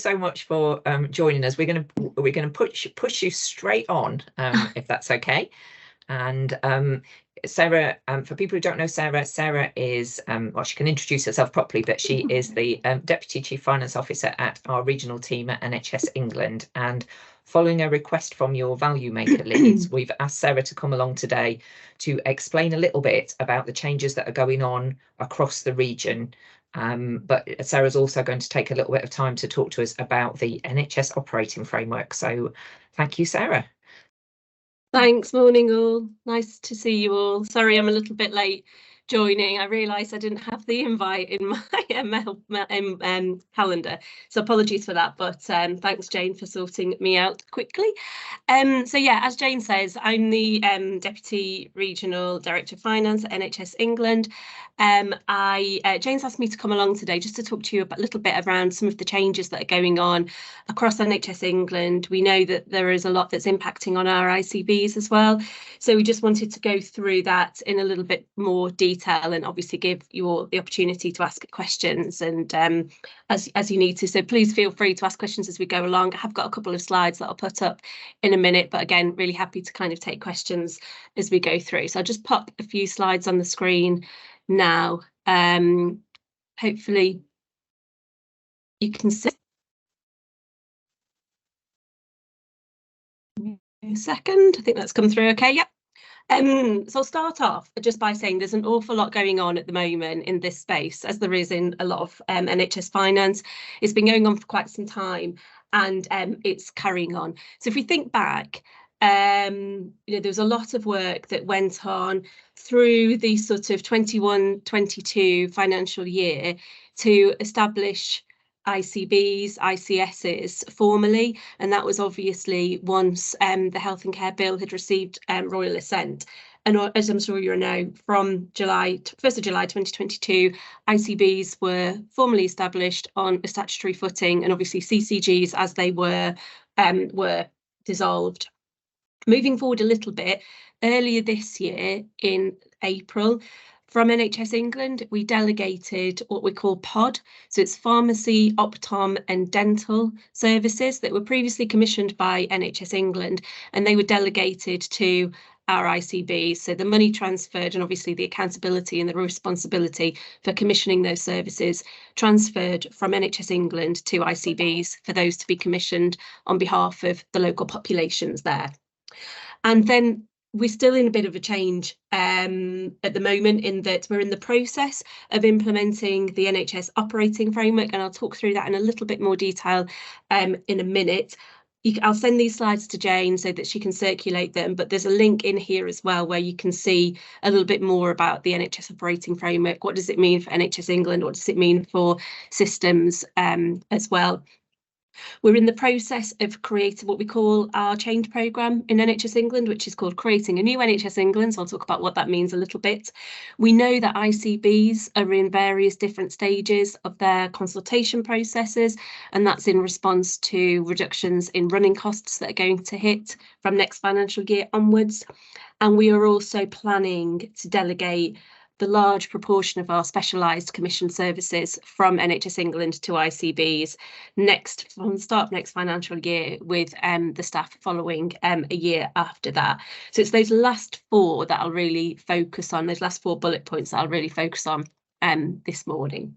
so much for joining us. We're going to push you straight on, if that's okay. And Sarah, for people who don't know Sarah is, well, she can introduce herself properly, but she is the Deputy Chief Finance Officer at our regional team at NHS England. And following a request from your value maker leads, we've asked Sarah to come along today to explain a little bit about the changes that are going on across the region. But Sarah's also going to take a little bit of time to talk to us about the NHS Operating Framework. So thank you, Sarah. Thanks, morning all. Nice to see you all. Sorry I'm a little bit late joining. I realised I didn't have the invite in my calendar, so apologies for that, but thanks Jane for sorting me out quickly. So yeah, as Jane says, I'm the Deputy Regional Director of Finance at NHS England. Jane's asked me to come along today just to talk to you a little bit around some of the changes that are going on across NHS England. We know that there is a lot that's impacting on our ICBs as well, so we just wanted to go through that in a little bit more detail and obviously give you all the opportunity to ask questions and as you need to. So please feel free to ask questions as we go along. I have got a couple of slides that I'll put up in a minute, but again, really happy to kind of take questions as we go through. So I'll just pop a few slides on the screen now. Hopefully you can see. A second, I think that's come through okay. Yep. So I'll start off just by saying there's an awful lot going on at the moment in this space, as there is in a lot of NHS finance. It's been going on for quite some time, and it's carrying on. So if we think back, there's a lot of work that went on through the sort of 21-22 financial year to establish ICBs, ICSs formally, and that was obviously once the Health and Care Bill had received royal assent. And as I'm sure you know, from 1st of July 2022, ICBs were formally established on a statutory footing, and obviously CCGs, as they were dissolved. Moving forward a little bit, earlier this year in April, from NHS England, we delegated what we call POD. So it's pharmacy, optom and dental services that were previously commissioned by NHS England, and they were delegated to our ICBs. So the money transferred, and obviously the accountability and the responsibility for commissioning those services transferred from NHS England to ICBs for those to be commissioned on behalf of the local populations there. And then we're still in a bit of a change at the moment, in that we're in the process of implementing the NHS Operating Framework, and I'll talk through that in a little bit more detail in a minute. I'll send these slides to Jane so that she can circulate them, but there's a link in here as well where you can see a little bit more about the NHS Operating Framework. What does it mean for NHS England? What does it mean for systems as well? We're in the process of creating what we call our change programme in NHS England, which is called Creating a New NHS England. So I'll talk about what that means a little bit. We know that ICBs are in various different stages of their consultation processes, and that's in response to reductions in running costs that are going to hit from next financial year onwards. And we are also planning to delegate the large proportion of our specialised commission services from NHS England to ICBs from the start of next financial year, with the staff following a year after that. So it's those last four that I'll really focus on, those last 4 bullet points that I'll really focus on this morning.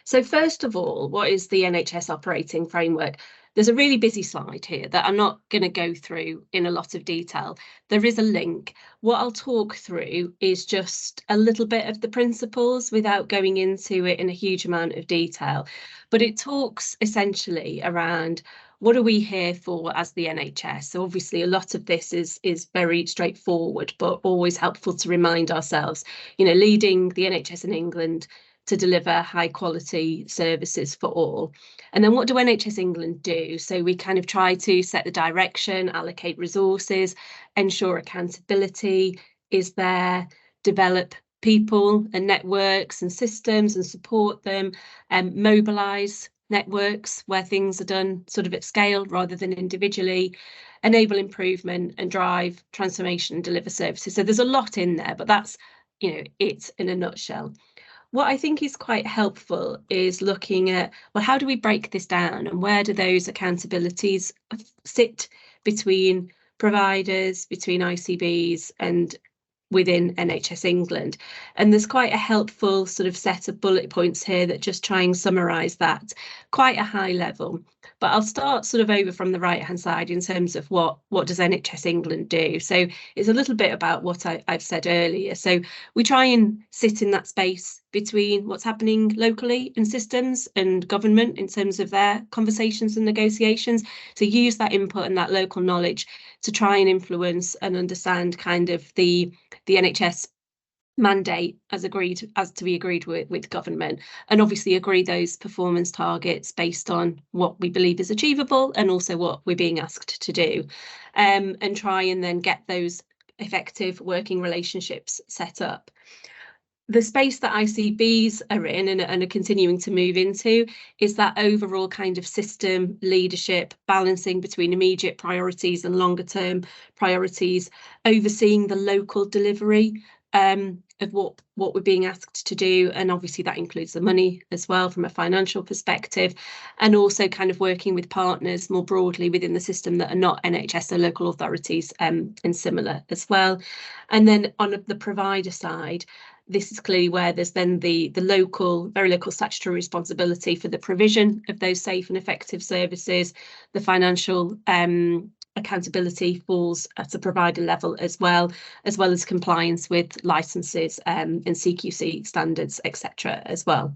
So first of all, what is the NHS Operating Framework? There's a really busy slide here that I'm not going to go through in a lot of detail. There is a link. What I'll talk through is just a little bit of the principles without going into it in a huge amount of detail. But it talks essentially around what are we here for as the NHS. So obviously a lot of this is very straightforward, but always helpful to remind ourselves, leading the NHS in England to deliver high quality services for all. And then what do NHS England do? So we kind of try to set the direction, allocate resources, ensure accountability is there, develop people and networks and systems and support them, and mobilise networks where things are done sort of at scale rather than individually, enable improvement and drive transformation and deliver services. So there's a lot in there, but that's, it in a nutshell. what I think is quite helpful is looking at, well, how do we break this down and where do those accountabilities sit between providers, between ICBs and within NHS England? And there's quite a helpful sort of set of bullet points here that just try and summarise that quite a high level. But I'll start sort of over from the right hand side in terms of what does NHS England do. So it's a little bit about what I've said earlier. So we try and sit in that space between what's happening locally in systems and government in terms of their conversations and negotiations. So use that input and that local knowledge to try and influence and understand kind of the NHS mandate as to be agreed with government, and obviously agree those performance targets based on what we believe is achievable and also what we're being asked to do, and try and then get those effective working relationships set up. The space that ICBs are in and are continuing to move into is that overall kind of system leadership, balancing between immediate priorities and longer term priorities, overseeing the local delivery of what we're being asked to do. And obviously that includes the money as well from a financial perspective, and also kind of working with partners more broadly within the system that are not NHS or local authorities and similar as well. And then on the provider side, this is clearly where there's then the very local statutory responsibility for the provision of those safe and effective services. The financial accountability falls at a provider level as well as compliance with licenses and CQC standards, etc. as well.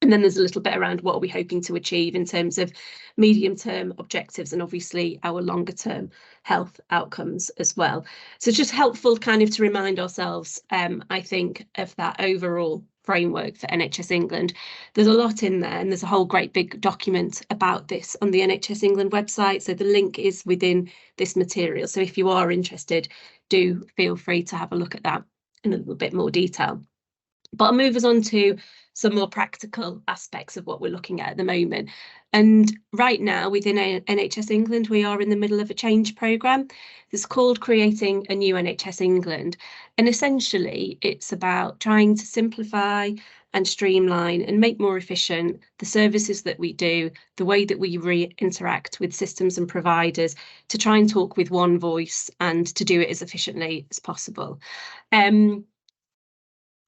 And then there's a little bit around what are we hoping to achieve in terms of medium-term objectives and obviously our longer-term health outcomes as well. So just helpful kind of to remind ourselves, I think, of that overall framework for NHS England. There's a lot in there, and there's a whole great big document about this on the NHS England website. So the link is within this material. So if you are interested, do feel free to have a look at that in a little bit more detail. But I'll move us on to some more practical aspects of what we're looking at the moment. And right now within NHS England, we are in the middle of a change programme. It's called Creating a New NHS England. And essentially it's about trying to simplify and streamline and make more efficient the services that we do, the way that we interact with systems and providers, to try and talk with one voice and to do it as efficiently as possible.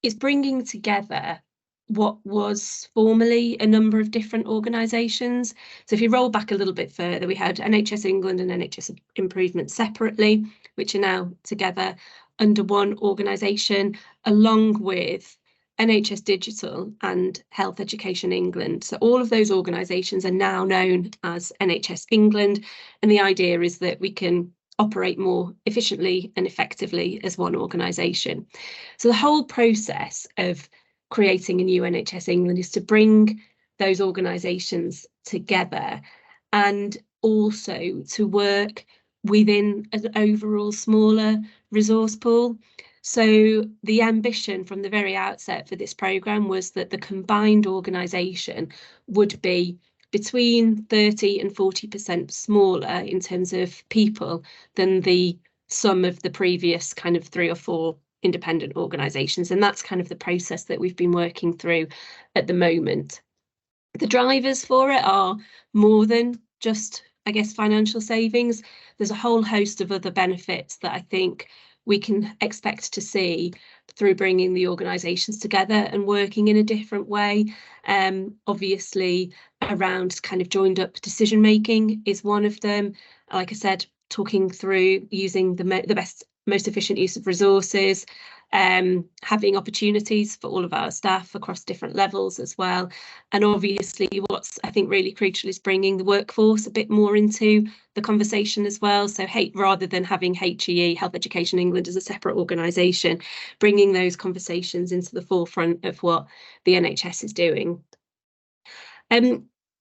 It's bringing together what was formerly a number of different organisations. So if you roll back a little bit further, we had NHS England and NHS Improvement separately, which are now together under one organisation, along with NHS Digital and Health Education England. So all of those organisations are now known as NHS England, and the idea is that we can operate more efficiently and effectively as one organisation. So the whole process of creating a new NHS England is to bring those organisations together and also to work within an overall smaller resource pool. So the ambition from the very outset for this programme was that the combined organisation would be between 30 and 40% smaller in terms of people than the sum of the previous kind of 3 or 4 independent organisations. And that's kind of the process that we've been working through at the moment. The drivers for it are more than just, I guess, financial savings. There's a whole host of other benefits that I think we can expect to see through bringing the organisations together and working in a different way. Obviously, around kind of joined up decision making is one of them. Like I said, talking through using the most efficient use of resources, having opportunities for all of our staff across different levels as well. And obviously what's I think really crucial is bringing the workforce a bit more into the conversation as well. So rather than having HEE, Health Education England, as a separate organisation, bringing those conversations into the forefront of what the NHS is doing.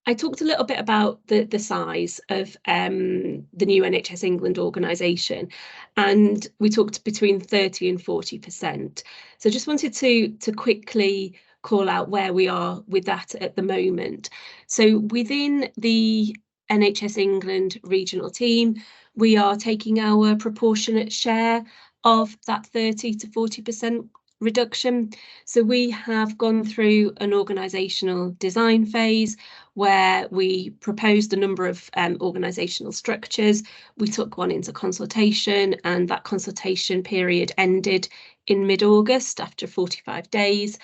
I talked a little bit about the size of the new NHS England organisation, and we talked between 30 and 40%. So I just wanted to quickly call out where we are with that at the moment. So within the NHS England regional team, we are taking our proportionate share of that 30 to 40% reduction. So we have gone through an organisational design phase where we proposed a number of organisational structures. We took one into consultation, and that consultation period ended in mid-August after 45 days.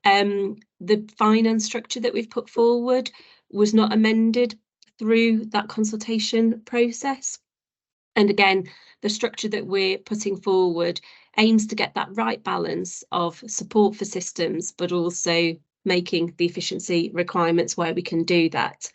The finance structure that we've put forward was not amended through that consultation process. And again, the structure that we're putting forward aims to get that right balance of support for systems, but also making the efficiency requirements where we can do that.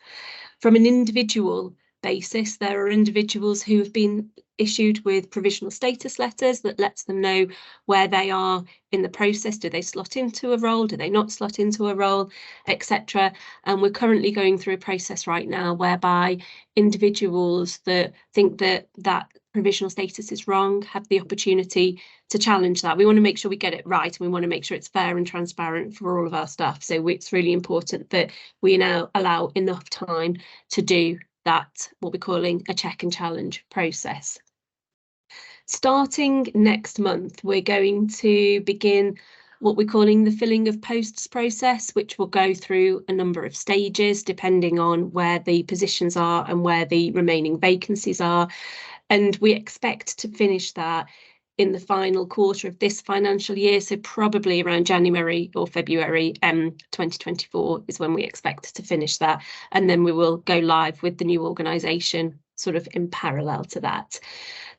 From an individual basis, there are individuals who have been issued with provisional status letters that lets them know where they are in the process. Do they slot into a role? Do they not slot into a role, etc. And we're currently going through a process right now whereby individuals that think that that provisional status is wrong have the opportunity to challenge that. We want to make sure we get it right, and we want to make sure it's fair and transparent for all of our staff. So it's really important that we now allow enough time to do that, what we're calling a check and challenge process. Starting next month, we're going to begin what we're calling the filling of posts process, which will go through a number of stages depending on where the positions are and where the remaining vacancies are. And we expect to finish that in the final quarter of this financial year, so probably around January or February 2024 is when we expect to finish that, and then we will go live with the new organisation sort of in parallel to that.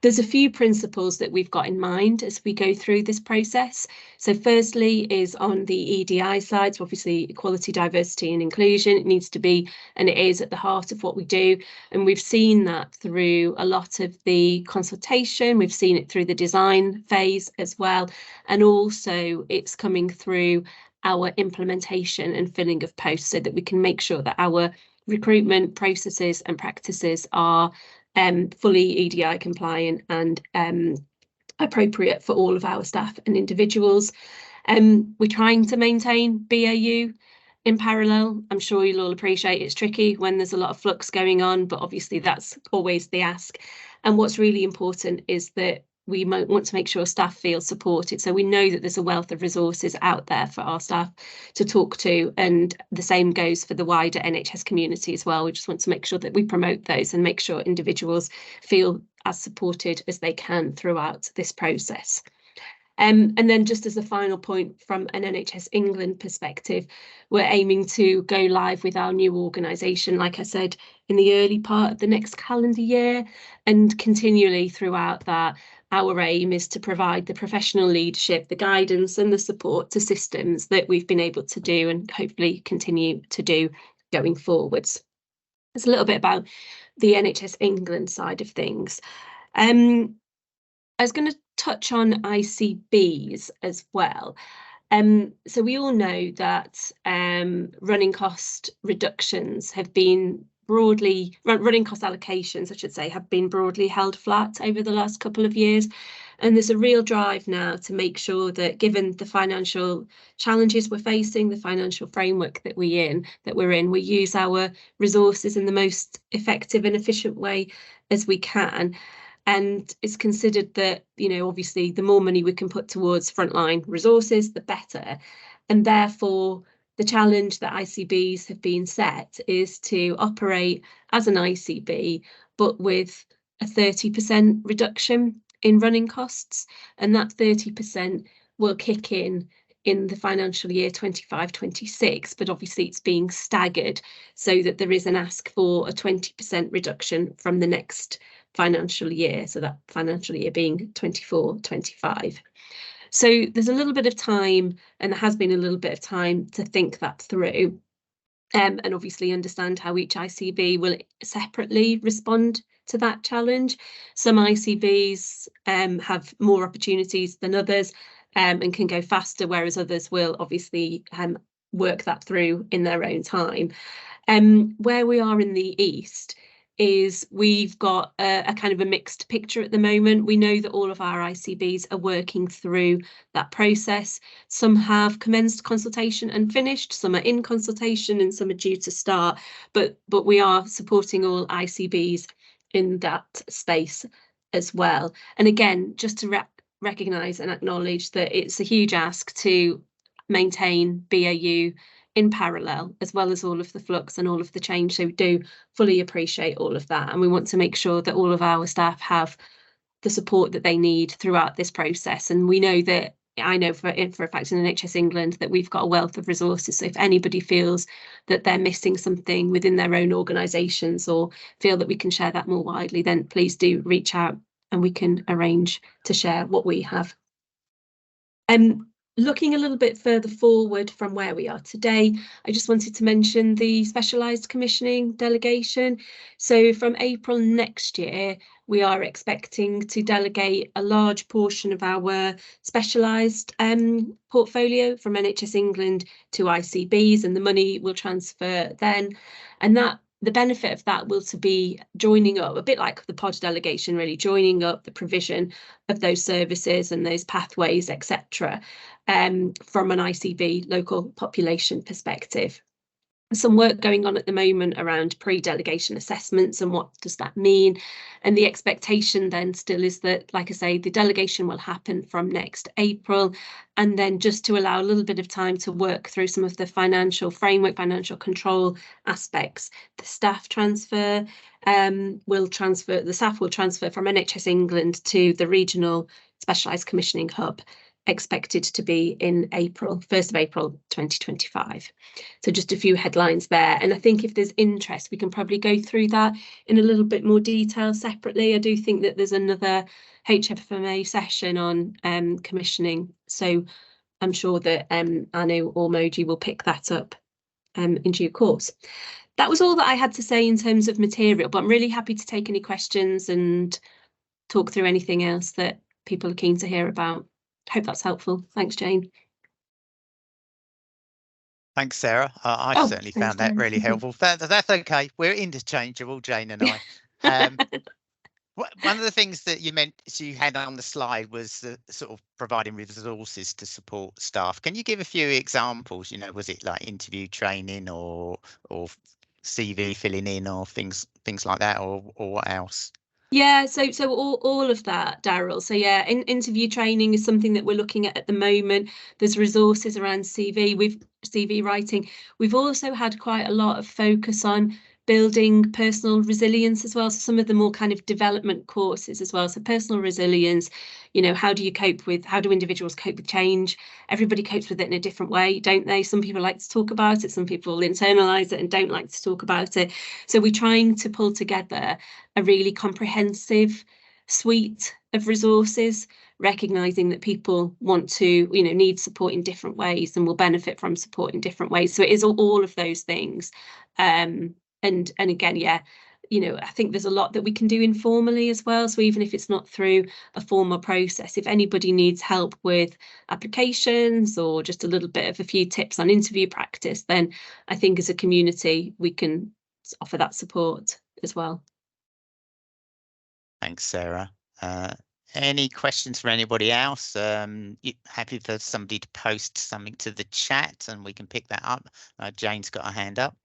There's a few principles that we've got in mind as we go through this process. So firstly is on the EDI side, so obviously equality, diversity and inclusion. It needs to be, and it is, at the heart of what we do. And we've seen that through a lot of the consultation. We've seen it through the design phase as well. And also it's coming through our implementation and filling of posts so that we can make sure that our recruitment processes and practices are fully EDI compliant and appropriate for all of our staff and individuals. We're trying to maintain BAU in parallel. I'm sure you'll all appreciate it's tricky when there's a lot of flux going on, but obviously that's always the ask. And what's really important is that we want to make sure staff feel supported. So we know that there's a wealth of resources out there for our staff to talk to, and the same goes for the wider NHS community as well. We just want to make sure that we promote those and make sure individuals feel as supported as they can throughout this process. And then just as a final point from an NHS England perspective, we're aiming to go live with our new organisation, like I said, in the early part of the next calendar year, and continually throughout that, our aim is to provide the professional leadership, the guidance and the support to systems that we've been able to do and hopefully continue to do going forwards. There's a little bit about the NHS England side of things. I was going to touch on ICBs as well. So we all know that running cost reductions have been broadly, running cost allocations, I should say, have been broadly held flat over the last couple of years. And there's a real drive now to make sure that, given the financial challenges we're facing, the financial framework that we're in, we use our resources in the most effective and efficient way as we can. And it's considered that, you know, obviously the more money we can put towards frontline resources, the better. And therefore, the challenge that ICBs have been set is to operate as an ICB, but with a 30% reduction in running costs. And that 30% will kick in the financial year 25-26, but obviously it's being staggered so that there is an ask for a 20% reduction from the next financial year, so that financial year being 24-25. So there's a little bit of time, and there has been a little bit of time to think that through, and obviously understand how each ICB will separately respond to that challenge. Some ICBs have more opportunities than others and can go faster, whereas others will obviously work that through in their own time. Where we are in the East is we've got a kind of a mixed picture at the moment. We know that all of our ICBs are working through that process. Some have commenced consultation and finished, some are in consultation and some are due to start, but we are supporting all ICBs in that space as well. And again, just to recognise and acknowledge that it's a huge ask to maintain BAU in parallel, as well as all of the flux and all of the change. So we do fully appreciate all of that, and we want to make sure that all of our staff have the support that they need throughout this process. And we know that, I know for a fact in NHS England that we've got a wealth of resources. So if anybody feels that they're missing something within their own organisations or feel that we can share that more widely, then please do reach out and we can arrange to share what we have. Looking a little bit further forward from where we are today, I just wanted to mention the specialised commissioning delegation. So from April next year, we are expecting to delegate a large portion of our specialised portfolio from NHS England to ICBs, and the money will transfer then. And that the benefit of that will to be joining up, a bit like the pod delegation, really joining up the provision of those services and those pathways, etc., from an ICB local population perspective. Some work going on at the moment around pre-delegation assessments and what does that mean. And the expectation then still is that, like I say, the delegation will happen from next April. And then just to allow a little bit of time to work through some of the financial framework, financial control aspects, the staff transfer the staff will transfer from NHS England to the regional specialised commissioning hub, expected to be in April, 1st of April 2025. So just a few headlines there. And I think if there's interest, we can probably go through that in a little bit more detail separately. I do think that there's another HFMA session on commissioning. So I'm sure that Anu or Moji will pick that up in due course. That was all that I had to say in terms of material, but I'm really happy to take any questions and talk through anything else that people are keen to hear about. Hope that's helpful. Thanks, Jane. Thanks, Sarah. I certainly found that really helpful. That's okay. We're interchangeable, Jane and I. One of the things that you had on the slide was the sort of providing resources to support staff. Can you give a few examples? You know, was it like interview training or CV filling in or things like that, or what else? Yeah, so all of that, Daryl. So yeah, interview training is something that we're looking at the moment. There's resources around CV writing. We've also had quite a lot of focus on building personal resilience as well. So some of the more kind of development courses as well. So personal resilience, you know, how do individuals cope with change? Everybody copes with it in a different way, don't they? Some people like to talk about it, some people internalize it and don't like to talk about it. So we're trying to pull together a really comprehensive suite of resources, recognizing that people want to, you know, need support in different ways and will benefit from support in different ways. So it is all of those things. And again, yeah, you know, I think there's a lot that we can do informally as well. So even if it's not through a formal process, if anybody needs help with applications or just a little bit of a few tips on interview practice, then I think as a community, we can offer that support as well. Thanks, Sarah. Any questions for anybody else? Happy for somebody to post something to the chat and we can pick that up. Jane's got her hand up.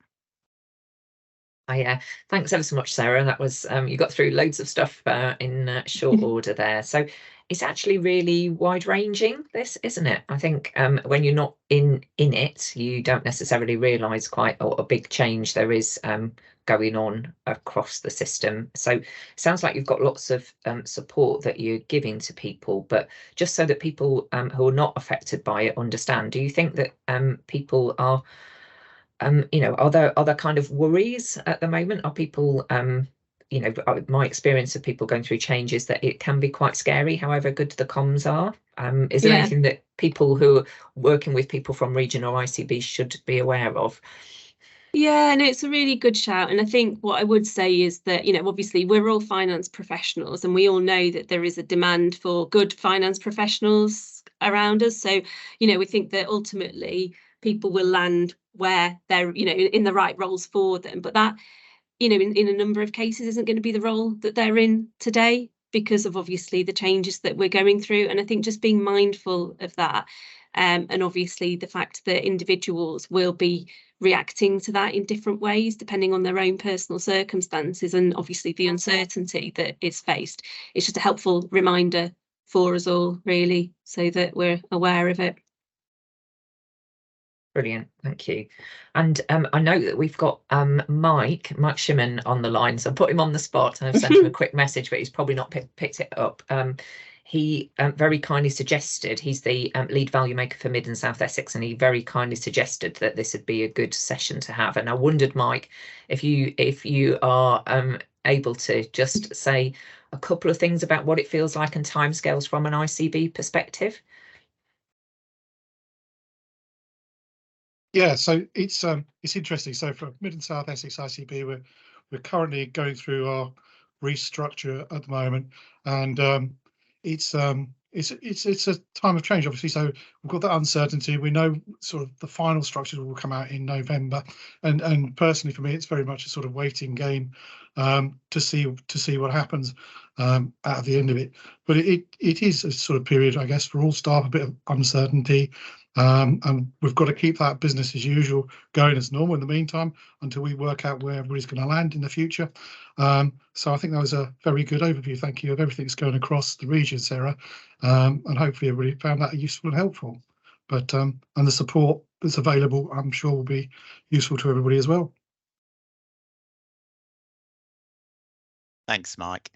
Yeah, thanks ever so much, Sarah. That was you got through loads of stuff in short order there. So it's actually really wide-ranging, this, isn't it? I think when you're not in it, you don't necessarily realise quite a big change there is going on across the system. So it sounds like you've got lots of support that you're giving to people, but just so that people who are not affected by it understand, do you think that people are you know, are there kind of worries at the moment? Are people, you know, my experience of people going through changes that it can be quite scary, however good the comms are. Is there anything that people who are working with people from region or ICB should be aware of? Yeah, and it's a really good shout. And I think what I would say is that, you know, obviously we're all finance professionals and we all know that there is a demand for good finance professionals around us. So, you know, we think that ultimately people will land where they're, you know, in the right roles for them. But that, you know, in a number of cases isn't going to be the role that they're in today because of obviously the changes that we're going through. And I think just being mindful of that and obviously the fact that individuals will be reacting to that in different ways depending on their own personal circumstances and obviously the uncertainty that is faced. It's just a helpful reminder for us all, really, so that we're aware of it. Brilliant, thank you. And I know that we've got Mike Shimon on the line, so I put him on the spot and I've sent him a quick message, but he's probably not picked it up. He very kindly suggested, he's the lead value maker for Mid and South Essex, and he very kindly suggested that this would be a good session to have. And I wondered, Mike, if you are able to just say a couple of things about what it feels like and timescales from an ICB perspective. Yeah, so it's interesting. So for Mid and South Essex ICB, we're currently going through our restructure at the moment, and it's a time of change, obviously. So we've got that uncertainty. We know sort of the final structures will come out in November, and personally for me, it's very much a sort of waiting game to see what happens at the end of it. But it is a sort of period, I guess, for all staff, a bit of uncertainty. And we've got to keep that business as usual going as normal in the meantime until we work out where everybody's going to land in the future. So I think that was a very good overview, thank you, of everything that's going across the region, Sarah, and hopefully everybody found that useful and helpful. But and the support that's available, I'm sure, will be useful to everybody as well. Thanks, Mike.